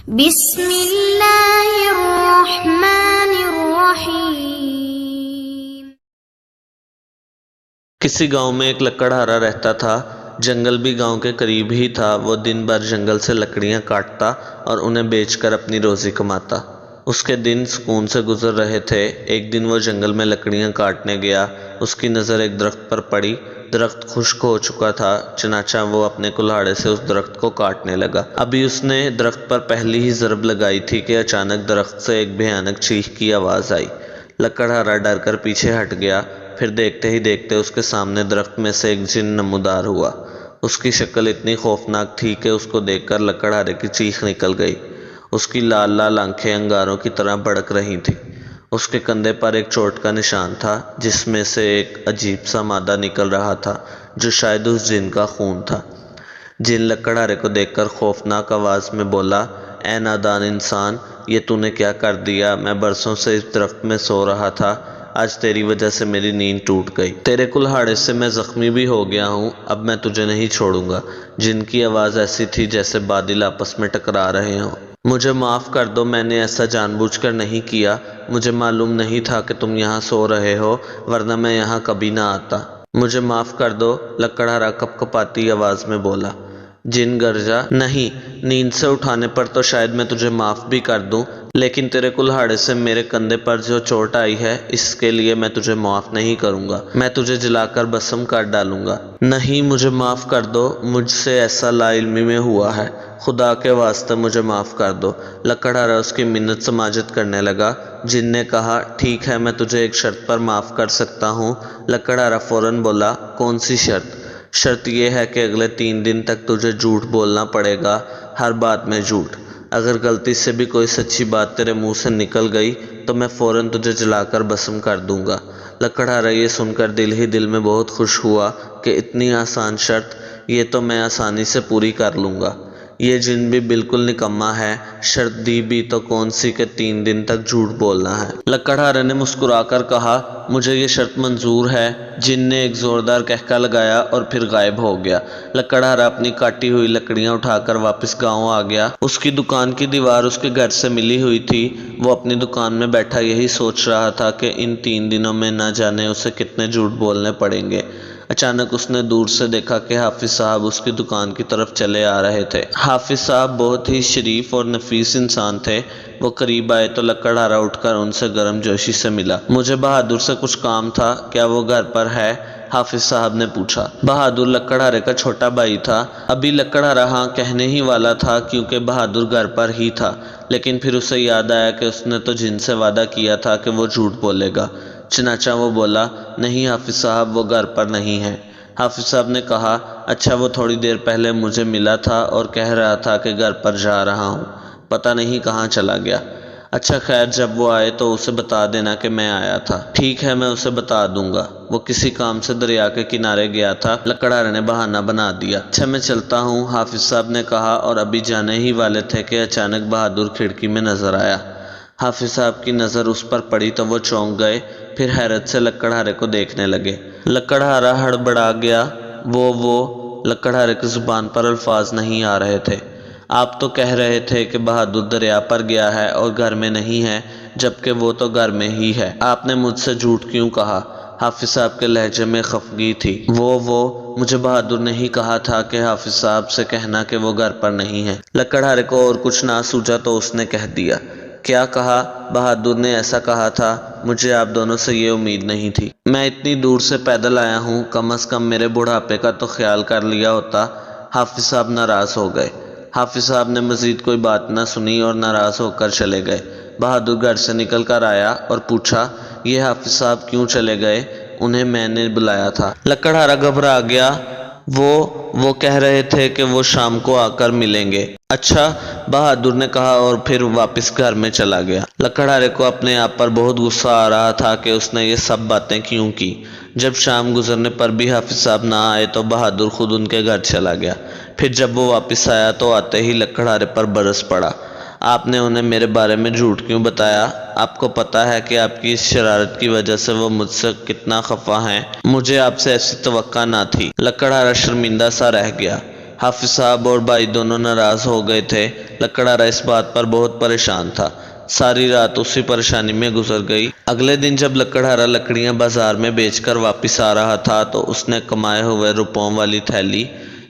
بسم اللہ الرحمن الرحیم۔ کسی گاؤں میں ایک لکڑہارا رہتا تھا۔ جنگل بھی گاؤں کے قریب ہی تھا۔ وہ دن بھر جنگل سے لکڑیاں کاٹتا اور انہیں بیچ کر اپنی روزی کماتا۔ اس کے دن سکون سے گزر رہے تھے۔ ایک دن وہ جنگل میں لکڑیاں کاٹنے گیا۔ اس کی نظر ایک درخت پر پڑی۔ درخت خشک ہو چکا تھا، چنانچہ وہ اپنے کلہاڑے سے اس درخت کو کاٹنے لگا۔ ابھی اس نے درخت پر پہلی ہی ضرب لگائی تھی کہ اچانک درخت سے ایک بھیانک چیخ کی آواز آئی۔ لکڑہارا ڈر کر پیچھے ہٹ گیا۔ پھر دیکھتے ہی دیکھتے اس کے سامنے درخت میں سے ایک جن نمودار ہوا۔ اس کی شکل اتنی خوفناک تھی کہ اس کو دیکھ کر لکڑہارے کی چیخ نکل گئی۔ اس کی لال لال آنکھیں انگاروں کی طرح بھڑک رہی تھیں۔ اس کے کندھے پر ایک چوٹ کا نشان تھا، جس میں سے ایک عجیب سا مادہ نکل رہا تھا جو شاید اس جن کا خون تھا۔ جن لکڑہارے کو دیکھ کر خوفناک آواز میں بولا، اے نادان انسان، یہ تو نے کیا کر دیا؟ میں برسوں سے اس درخت میں سو رہا تھا، آج تیری وجہ سے میری نیند ٹوٹ گئی۔ تیرے کلہاڑے سے میں زخمی بھی ہو گیا ہوں، اب میں تجھے نہیں چھوڑوں گا۔ جن کی آواز ایسی تھی جیسے بادل آپس میں ٹکرا رہے ہوں۔ مجھے معاف کر دو، میں نے ایسا جان بوجھ کر نہیں کیا۔ مجھے معلوم نہیں تھا کہ تم یہاں سو رہے ہو، ورنہ میں یہاں کبھی نہ آتا۔ مجھے معاف کر دو، لکڑہارا کپکپاتی آواز میں بولا۔ جن گرجا، نہیں، نیند سے اٹھانے پر تو شاید میں تجھے معاف بھی کر دوں، لیکن تیرے کلہاڑے سے میرے کندھے پر جو چوٹ آئی ہے، اس کے لیے میں تجھے معاف نہیں کروں گا۔ میں تجھے جلا کر بھسم کر ڈالوں گا۔ نہیں، مجھے معاف کر دو، مجھ سے ایسا لا علمی میں ہوا ہے، خدا کے واسطے مجھے معاف کر دو۔ لکڑہارا اس کی منت سماجت کرنے لگا۔ جن نے کہا، ٹھیک ہے، میں تجھے ایک شرط پر معاف کر سکتا ہوں۔ لکڑہارا فوراً بولا، کون سی شرط؟ شرط یہ ہے کہ اگلے 3 دن تک تجھے جھوٹ بولنا پڑے گا، ہر بات میں جھوٹ۔ اگر غلطی سے بھی کوئی سچی بات تیرے منہ سے نکل گئی تو میں فوراً تجھے جلا کر بھسم کر دوں گا۔ لکڑہارا یہ سن کر دل ہی دل میں بہت خوش ہوا کہ اتنی آسان شرط، یہ تو میں آسانی سے پوری کر لوں گا۔ یہ جن بھی بالکل نکما ہے، شرط دی بھی تو کون سی کہ 3 دن تک جھوٹ بولنا ہے۔ لکڑہارے نے مسکرا کر کہا، مجھے یہ شرط منظور ہے۔ جن نے ایک زوردار کہکا لگایا اور پھر غائب ہو گیا۔ لکڑہارا اپنی کاٹی ہوئی لکڑیاں اٹھا کر واپس گاؤں آ گیا۔ اس کی دکان کی دیوار اس کے گھر سے ملی ہوئی تھی۔ وہ اپنی دکان میں بیٹھا یہی سوچ رہا تھا کہ ان 3 دنوں میں نہ جانے اسے کتنے جھوٹ بولنے پڑیں گے۔ اچانک اس نے دور سے دیکھا کہ حافظ صاحب اس کی دکان کی طرف چلے آ رہے تھے۔ حافظ صاحب بہت ہی شریف اور نفیس انسان تھے۔ وہ قریب آئے تو لکڑہارا اٹھ کر ان سے گرم جوشی سے ملا۔ مجھے بہادر سے کچھ کام تھا، کیا وہ گھر پر ہے؟ حافظ صاحب نے پوچھا۔ بہادر لکڑہارے کا چھوٹا بھائی تھا۔ ابھی لکڑہارا ہاں کہنے ہی والا تھا کیونکہ بہادر گھر پر ہی تھا، لیکن پھر اسے یاد آیا کہ اس نے تو جن سے وعدہ کیا تھا کہ وہ جھوٹ بولے گا۔ چنانچہ وہ بولا، نہیں حافظ صاحب، وہ گھر پر نہیں ہے۔ حافظ صاحب نے کہا، اچھا، وہ تھوڑی دیر پہلے مجھے ملا تھا اور کہہ رہا تھا کہ گھر پر جا رہا ہوں، پتہ نہیں کہاں چلا گیا۔ اچھا خیر، جب وہ آئے تو اسے بتا دینا کہ میں آیا تھا۔ ٹھیک ہے، میں اسے بتا دوں گا، وہ کسی کام سے دریا کے کنارے گیا تھا۔ لکڑہارے نے بہانہ بنا دیا۔ اچھا میں چلتا ہوں، حافظ صاحب نے کہا اور ابھی جانے ہی والے تھے کہ اچانک بہادر کھڑکی میں نظر آیا۔ حافظ صاحب کی نظر اس پر پڑی تو وہ چونک گئے، پھر حیرت سے لکڑہارے کو دیکھنے لگے۔ لکڑہارا ہڑبڑا گیا۔ وہ لکڑہارے کی زبان پر الفاظ نہیں آ رہے تھے۔ آپ تو کہہ رہے تھے کہ بہادر دریا پر گیا ہے اور گھر میں نہیں ہے، جبکہ وہ تو گھر میں ہی ہے۔ آپ نے مجھ سے جھوٹ کیوں کہا؟ حافظ صاحب کے لہجے میں خفگی تھی۔ مجھے بہادر نے ہی کہا تھا کہ حافظ صاحب سے کہنا کہ وہ گھر پر نہیں ہے۔ لکڑہارے کو اور کچھ نہ سوجا تو اس نے کہہ دیا۔ کیا کہا؟ بہادر نے ایسا کہا تھا، مجھے آپ دونوں سے یہ امید نہیں تھی۔ میں اتنی دور سے پیدل آیا ہوں، کم از کم میرے بڑھاپے کا تو خیال کر لیا ہوتا۔ حافظ صاحب ناراض ہو گئے۔ حافظ صاحب نے مزید کوئی بات نہ سنی اور ناراض ہو کر چلے گئے۔ بہادر گھر سے نکل کر آیا اور پوچھا، یہ حافظ صاحب کیوں چلے گئے؟ انہیں میں نے بلایا تھا۔ لکڑہارا گھبرا گیا۔ وہ کہہ رہے تھے کہ وہ شام کو آ کر ملیں گے۔ اچھا، بہادر نے کہا اور پھر واپس گھر میں چلا گیا۔ لکڑہارے کو اپنے آپ پر بہت غصہ آ رہا تھا کہ اس نے یہ سب باتیں کیوں کی۔ جب شام گزرنے پر بھی حافظ صاحب نہ آئے تو بہادر خود ان کے گھر چلا گیا۔ پھر جب وہ واپس آیا تو آتے ہی لکڑہارے پر برس پڑا۔ آپ نے انہیں میرے بارے میں جھوٹ کیوں بتایا؟ آپ کو پتہ ہے کہ آپ کی اس شرارت کی وجہ سے وہ مجھ سے کتنا خفا ہیں؟ مجھے آپ سے ایسی توقع نہ تھی۔ لکڑہارا شرمندہ سا رہ گیا۔ حافظ صاحب اور بھائی دونوں ناراض ہو گئے تھے۔ لکڑہارا اس بات پر بہت پریشان تھا۔ ساری رات اسی پریشانی میں گزر گئی۔ اگلے دن جب لکڑہارا لکڑیاں بازار میں بیچ کر واپس آ رہا تھا تو اس نے کمائے ہوئے روپوں والی تھیلی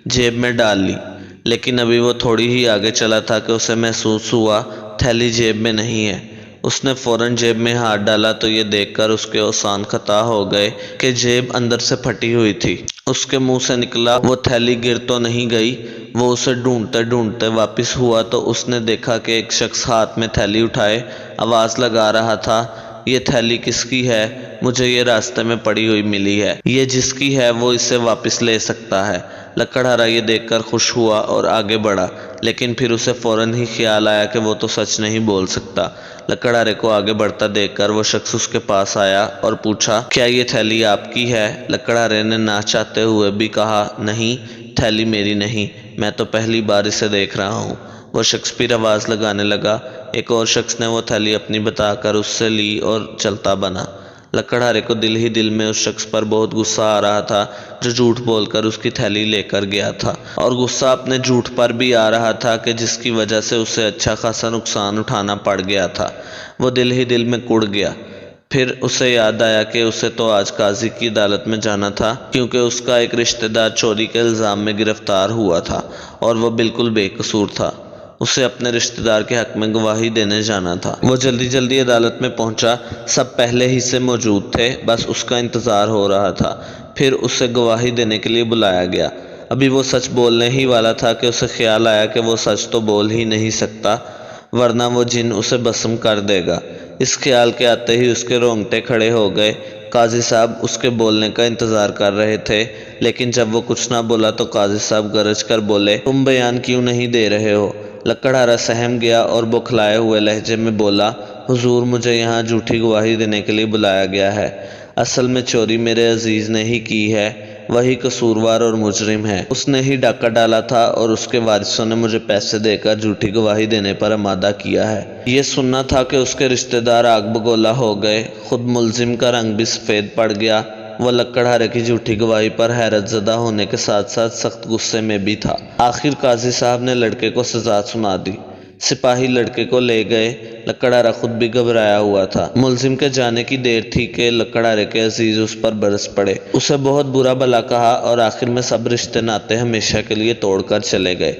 جیب میں ڈال لی، لیکن ابھی وہ تھوڑی ہی آگے چلا تھا کہ اسے محسوس ہوا تھیلی جیب میں نہیں ہے۔ اس نے فوراً جیب میں ہاتھ ڈالا تو یہ دیکھ کر اس کے اوسان خطا ہو گئے کہ جیب اندر سے پھٹی ہوئی تھی۔ اس کے منہ سے نکلا وہ تھیلی گر تو نہیں گئی۔ وہ اسے ڈھونڈتے ڈھونڈتے واپس ہوا تو اس نے دیکھا کہ ایک شخص ہاتھ میں تھیلی اٹھائے آواز لگا رہا تھا، یہ تھیلی کس کی ہے؟ مجھے یہ راستے میں پڑی ہوئی ملی ہے، یہ جس کی ہے وہ اسے واپس لے سکتا ہے۔ لکڑہارا یہ دیکھ کر خوش ہوا اور آگے بڑھا، لیکن پھر اسے فوراً ہی خیال آیا کہ وہ تو سچ نہیں بول سکتا۔ لکڑہارے کو آگے بڑھتا دیکھ کر وہ شخص اس کے پاس آیا اور پوچھا، کیا یہ تھیلی آپ کی ہے؟ لکڑہارے نے نہ چاہتے ہوئے بھی کہا، نہیں، تھیلی میری نہیں، میں تو پہلی بار اسے دیکھ رہا ہوں۔ وہ شخص پھر آواز لگانے لگا۔ ایک اور شخص نے وہ تھیلی اپنی بتا کر اس سے لی اور چلتا بنا۔ لکڑہارے کو دل ہی دل میں اس شخص پر بہت غصہ آ رہا تھا جو جھوٹ بول کر اس کی تھیلی لے کر گیا تھا، اور غصہ اپنے جھوٹ پر بھی آ رہا تھا کہ جس کی وجہ سے اسے اچھا خاصا نقصان اٹھانا پڑ گیا تھا۔ وہ دل ہی دل میں کڑ گیا۔ پھر اسے یاد آیا کہ اسے تو آج قاضی کی عدالت میں جانا تھا، کیونکہ اس کا ایک رشتہ دار چوری کے الزام میں گرفتار ہوا تھا اور وہ بالکل بے قصور تھا۔ اسے اپنے رشتہ دار کے حق میں گواہی دینے جانا تھا۔ وہ جلدی جلدی عدالت میں پہنچا۔ سب پہلے ہی سے موجود تھے، بس اس کا انتظار ہو رہا تھا۔ پھر اسے گواہی دینے کے لیے بلایا گیا۔ ابھی وہ سچ بولنے ہی والا تھا کہ اسے خیال آیا کہ وہ سچ تو بول ہی نہیں سکتا، ورنہ وہ جن اسے بھسم کر دے گا۔ اس خیال کے آتے ہی اس کے رونگٹے کھڑے ہو گئے۔ قاضی صاحب اس کے بولنے کا انتظار کر رہے تھے، لیکن جب وہ کچھ نہ بولا تو قاضی صاحب گرج کر بولے، تم بیان کیوں نہیں دے رہے ہو؟ لکڑہارا سہم گیا اور بوکھلائے ہوئے لہجے میں بولا، حضور، مجھے یہاں جھوٹی گواہی دینے کے لیے بلایا گیا ہے۔ اصل میں چوری میرے عزیز نے ہی کی ہے، وہی قصوروار اور مجرم ہے۔ اس نے ہی ڈاکہ ڈالا تھا اور اس کے وارثوں نے مجھے پیسے دے کر جھوٹی گواہی دینے پر آمادہ کیا ہے۔ یہ سننا تھا کہ اس کے رشتہ دار آگ بگولا ہو گئے۔ خود ملزم کا رنگ بھی سفید پڑ گیا۔ وہ لکڑہارے کی جھوٹی گواہی پر حیرت زدہ ہونے کے ساتھ ساتھ سخت غصے میں بھی تھا۔ آخر قاضی صاحب نے لڑکے کو سزا سنا دی۔ سپاہی لڑکے کو لے گئے۔ لکڑہارا خود بھی گھبرایا ہوا تھا۔ ملزم کے جانے کی دیر تھی کہ لکڑہارے کے عزیز اس پر برس پڑے، اسے بہت برا بھلا کہا اور آخر میں سب رشتے ناتے ہمیشہ کے لیے توڑ کر چلے گئے۔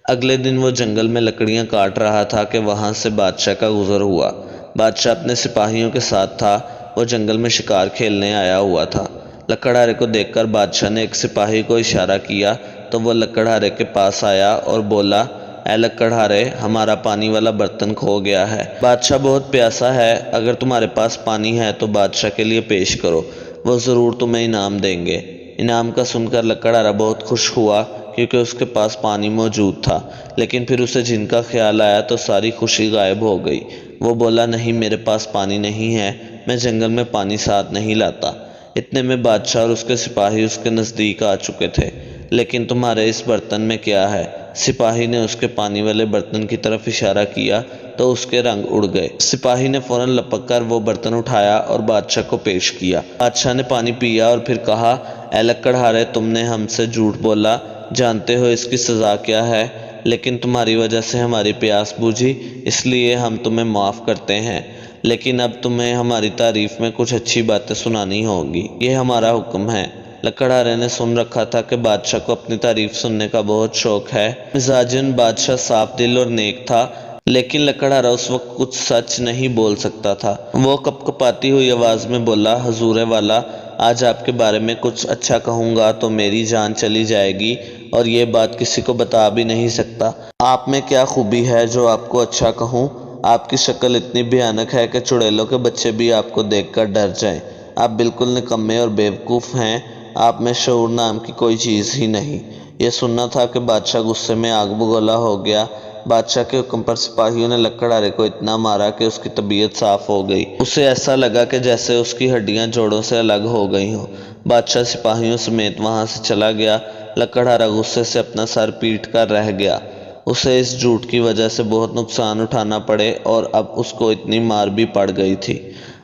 اگلے دن وہ جنگل میں لکڑیاں کاٹ رہا تھا کہ وہاں سے بادشاہ کا گزر ہوا۔ بادشاہ اپنے سپاہیوں کے ساتھ تھا۔ وہ جنگل میں شکار کھیلنے آیا ہوا تھا۔ لکڑہارے کو دیکھ کر بادشاہ نے ایک سپاہی کو اشارہ کیا تو وہ لکڑہارے کے پاس آیا اور بولا، اے لکڑہارے، ہمارا پانی والا برتن کھو گیا ہے۔ بادشاہ بہت پیاسا ہے، اگر تمہارے پاس پانی ہے تو بادشاہ کے لیے پیش کرو، وہ ضرور تمہیں انعام دیں گے۔ انعام کا سن کر لکڑہارا بہت خوش ہوا کیونکہ اس کے پاس پانی موجود تھا، لیکن پھر اسے جن کا خیال آیا تو ساری خوشی غائب ہو گئی۔ وہ بولا، نہیں، میرے پاس پانی نہیں ہے، میں جنگل میں پانی ساتھ نہیں لاتا۔ اتنے میں بادشاہ اور اس کے سپاہی اس کے نزدیک آ چکے تھے۔ لیکن تمہارے اس برتن میں کیا ہے؟ سپاہی نے اس کے پانی والے برتن کی طرف اشارہ کیا تو اس کے رنگ اڑ گئے۔ سپاہی نے فوراً لپک کر وہ برتن اٹھایا اور بادشاہ کو پیش کیا۔ بادشاہ نے پانی پیا اور پھر کہا، اے لکڑہارے، تم نے ہم سے جھوٹ بولا، جانتے ہو اس کی سزا کیا ہے، لیکن تمہاری وجہ سے ہماری پیاس بجھی، اس لیے ہم تمہیں معاف کرتے ہیں، لیکن اب تمہیں ہماری تعریف میں کچھ اچھی باتیں سنانی ہوگی، یہ ہمارا حکم ہے۔ لکڑہارے نے سن رکھا تھا کہ بادشاہ کو اپنی تعریف سننے کا بہت شوق ہے۔ مزاجن بادشاہ صاف دل اور نیک تھا، لیکن لکڑہارا اس وقت کچھ سچ نہیں بول سکتا تھا۔ وہ کپ کپاتی ہوئی آواز میں بولا، حضور والا، آج آپ کے بارے میں کچھ اچھا کہوں گا تو میری جان چلی جائے گی، اور یہ بات کسی کو بتا بھی نہیں سکتا۔ آپ میں کیا خوبی ہے جو آپ کو اچھا کہوں؟ آپ کی شکل اتنی بھیانک ہے کہ چڑیلوں کے بچے بھی آپ کو دیکھ کر ڈر جائیں۔ آپ بالکل نکمے اور بیوقوف ہیں، آپ میں شعور نام کی کوئی چیز ہی نہیں۔ یہ سننا تھا کہ بادشاہ غصے میں آگ بگولا ہو گیا۔ بادشاہ کے حکم پر سپاہیوں نے لکڑہارے کو اتنا مارا کہ اس کی طبیعت صاف ہو گئی۔ اسے ایسا لگا کہ جیسے اس کی ہڈیاں جوڑوں سے الگ ہو گئی ہوں۔ بادشاہ سپاہیوں سمیت وہاں سے چلا گیا۔ لکڑہارا غصے سے اپنا سر پیٹ کر رہ گیا۔ اسے اس جھوٹ کی وجہ سے بہت نقصان اٹھانا پڑے اور اب اس کو اتنی مار بھی پڑ گئی تھی۔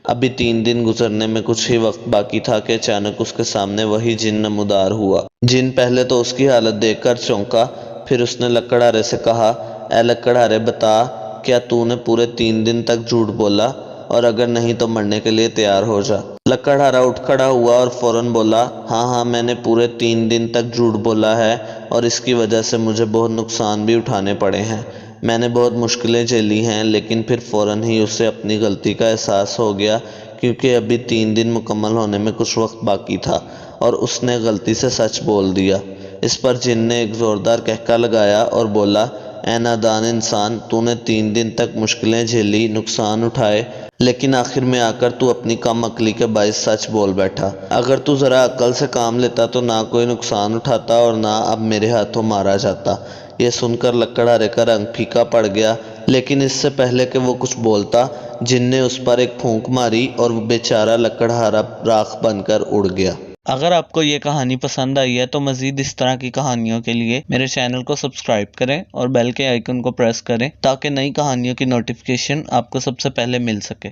ابھی 3 دن گزرنے میں کچھ ہی وقت باقی تھا کہ اچانک اس کے سامنے وہی جن نمودار ہوا۔ جن پہلے تو اس کی حالت دیکھ کر چونکا، پھر اس نے لکڑہارے سے کہا، اے لکڑہارے بتا، کیا تو نے پورے 3 دن تک جھوٹ بولا؟ اور اگر نہیں تو مرنے کے لیے تیار ہو جا۔ لکڑہارا اٹھ کھڑا ہوا اور فوراً بولا، ہاں میں نے پورے 3 دن تک جھوٹ بولا ہے، اور اس کی وجہ سے مجھے بہت نقصان بھی اٹھانے پڑے ہیں۔ میں نے بہت مشکلیں جھیلی ہیں۔ لیکن پھر فوراً ہی اسے اپنی غلطی کا احساس ہو گیا، کیونکہ ابھی 3 دن مکمل ہونے میں کچھ وقت باقی تھا، اور اس نے غلطی سے سچ بول دیا۔ اس پر جن نے ایک زوردار کہکا لگایا اور بولا، اے نادان انسان، تو نے 3 دن تک مشکلیں جھیلی، نقصان اٹھائے، لیکن آخر میں آ کر تو اپنی کم عقلی کے باعث سچ بول بیٹھا۔ اگر تو ذرا عقل سے کام لیتا تو نہ کوئی نقصان اٹھاتا اور نہ اب میرے ہاتھوں مارا جاتا۔ یہ سن کر لکڑہارے کا رنگ پھیکا پڑ گیا، لیکن اس سے پہلے کہ وہ کچھ بولتا، جن نے اس پر ایک پھونک ماری اور وہ بیچارہ لکڑہارا راکھ بن کر اڑ گیا۔ اگر آپ کو یہ کہانی پسند آئی ہے تو مزید اس طرح کی کہانیوں کے لیے میرے چینل کو سبسکرائب کریں اور بیل کے آئیکن کو پریس کریں تاکہ نئی کہانیوں کی نوٹیفیکیشن آپ کو سب سے پہلے مل سکے۔